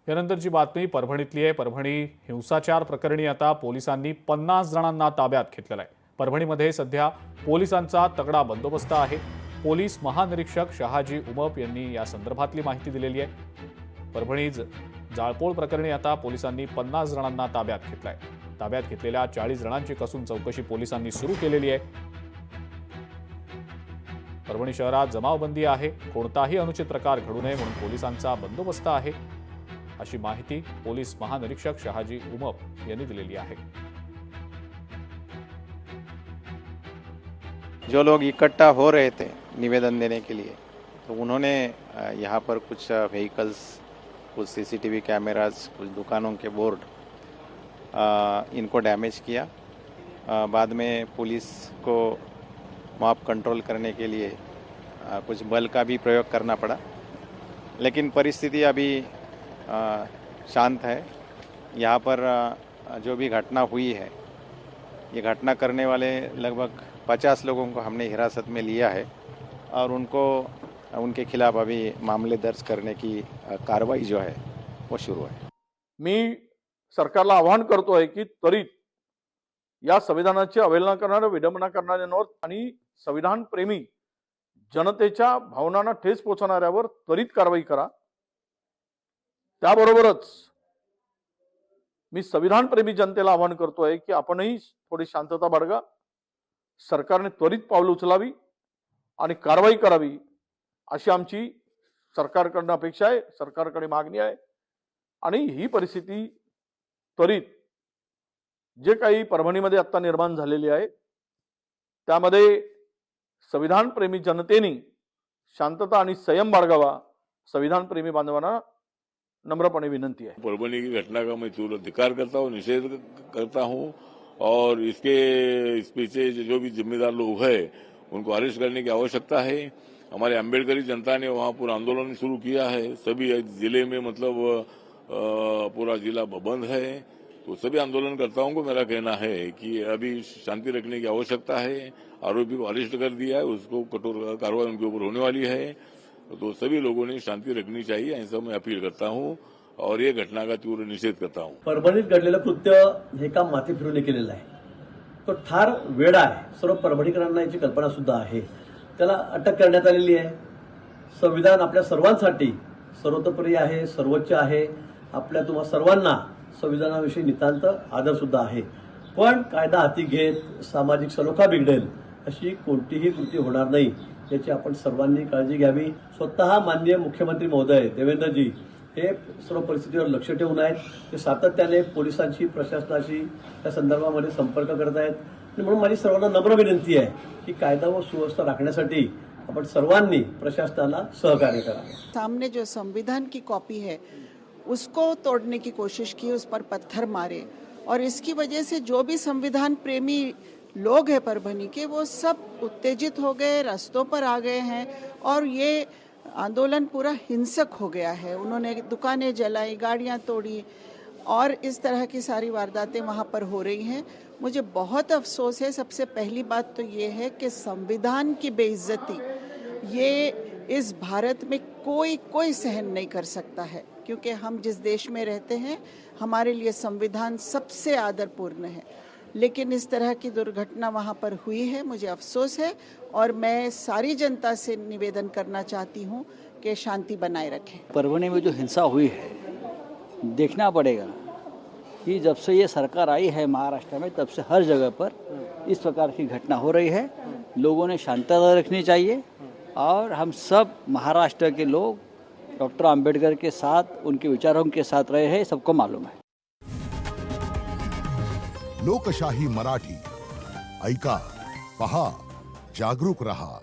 यानंतरची बातमी परभणीतली आहे। परभणी हिंसाचार प्रकरणी आता पोलिसांनी 50 जणांना ताब्यात घेतलेलं आहे। परभणीमध्ये सध्या पोलिसांचा तगडा बंदोबस्त आहे। पोलीस महानिरीक्षक शहाजी उमप यांनी या संदर्भातली माहिती दिलेली आहे। परभणी जाळपोळ प्रकरणी आता पोलिसांनी 50 जणांना ताब्यात घेतलंय। ताब्यात घेतलेल्या 40 जणांची कसून चौकशी पोलिसांनी सुरू केलेली आहे। परभणी शहरात जमावबंदी आहे। कोणताही अनुचित प्रकार घडू नये म्हणून पोलिसांचा बंदोबस्त आहे, अशी माहिती पोलीस महानिरीक्षक शहाजी उमप यांनी दिलेली आहे। जो लोग इकट्ठा हो रहे थे निवेदन देने के लिए, तो उन्होंने यहाँ पर कुछ व्हीकल्स, कुछ सीसीटीवी कैमरास, कुछ दुकानों के बोर्ड इनको डैमेज किया। बाद में पुलिस को मॉब कंट्रोल करने के लिए कुछ बल का भी प्रयोग करना पड़ा, लेकिन परिस्थिति अभी शांत है। यहाँ पर जो भी घटना हुई है, ये घटना करने वाले लगभग 50 लोगों को हमने हिरासत में लिया है और उनके खिलाफ अभी मामले दर्ज करने की कार्रवाई जो है वो शुरू है। मी सरकारला आवाहन करतोय की त्वरित या संविधानाची अवहेलना करणाऱ्या, विडंबना करणाऱ्यांवर आणि संविधान प्रेमी जनतेच्या भावनांना ठेच पोहोचवणाऱ्यावर त्वरित कारवाई करा। त्याबरोबरच मी संविधान प्रेमी जनतेला आवाहन करतोय की आपणही थोडी शांतता बाळगा। सरकारने त्वरित पावलं उचलावी आणि कारवाई करावी, अशी आमची सरकारकडून अपेक्षा आहे, सरकारकडे मागणी आहे। आणि ही परिस्थिती त्वरित जे काही परभणीमध्ये आता निर्माण झालेली आहे, त्यामध्ये संविधान प्रेमी जनतेने शांतता आणि संयम बाळगावा, संविधान प्रेमी बांधवांना नम्रपणे विनंती है। परभणी की घटना का मैं तीव्र धिक्कार करता हूँ, निषेध करता हूँ और इस पीछे जो भी जिम्मेदार लोग हैं उनको अरेस्ट करने की आवश्यकता है। हमारे अम्बेडकरी जनता ने वहाँ पूरा आंदोलन शुरू किया है। सभी जिले में मतलब पूरा जिला बंद है, तो सभी आंदोलनकर्ताओं को मेरा कहना है कि अभी शांति रखने की आवश्यकता है। आरोपी को अरेस्ट कर दिया है, उसको कठोर कार्रवाई उनके ऊपर होने वाली है, तो सभी लोगों ने शांति रखनी चाहिए, ऐसा मैं अपील करता हूँ और ये घटना का तीव्र निषेध करता हूँ। परभणीत घडलेलं कृत्य हे काम माथे फिरून केलेलं आहे, तो ठार वेडा आहे। सर्व परभणीकरांना याची कल्पना सुद्धा आहे। त्याला अटक करण्यात आलेली आहे। संविधान आपल्या सर्वांसाठी सर्वतोपरी आहे, सर्वोच्च आहे। आपल्या तुम्हा सर्वांना संविधानाविषयी नितांत आदर सुद्धा आहे, पण कायदा हाती घेत सामाजिक सलोखा बिघडेल अशी कोणतीही कृती होणार नाही, याची आपण सर्वांनी काळजी घ्यावी। स्वतः माननीय मुख्यमंत्री महोदय देवेंद्रजी हे सर्व परिस्थितीवर लक्ष ठेवून आहेत। ते सातत्याने पोलिसांशी, प्रशासनाशी या संदर्भामध्ये संपर्क करत आहेत। आणि म्हणून माझी सर्वांना नम्र विनंती आहे की कायदा व सुव्यवस्था राखण्यासाठी आपण सर्वांनी प्रशासनाला सहकार्य करावे। सामने जो संविधान की कॉपी है उसको तोड़ने की कोशिश की, उस पर पत्थर मारे, और इसकी वजह से जो भी संविधान प्रेमी लोग हैं परभणी के, वो सब उत्तेजित हो गए, रास्तों पर आ गए हैं और ये आंदोलन पूरा हिंसक हो गया है। उन्होंने दुकानें जलाई, गाड़ियां तोड़ी और इस तरह की सारी वारदातें वहाँ पर हो रही हैं। मुझे बहुत अफसोस है। सबसे पहली बात तो ये है कि संविधान की बेइज्जती ये इस भारत में कोई सहन नहीं कर सकता है, क्योंकि हम जिस देश में रहते हैं हमारे लिए संविधान सबसे आदरपूर्ण है। लेकिन इस तरह की दुर्घटना वहाँ पर हुई है, मुझे अफसोस है और मैं सारी जनता से निवेदन करना चाहती हूँ कि शांति बनाए रखें। परभणी में जो हिंसा हुई है, देखना पड़ेगा कि जब से ये सरकार आई है महाराष्ट्र में, तब से हर जगह पर इस प्रकार की घटना हो रही है। लोगों ने शांतता रखनी चाहिए और हम सब महाराष्ट्र के लोग डॉक्टर आंबेडकर के साथ, उनके विचारों के साथ रहे हैं, सबको मालूम है। लोकशाही मराठी ऐका, पहा, जागरूक रहा।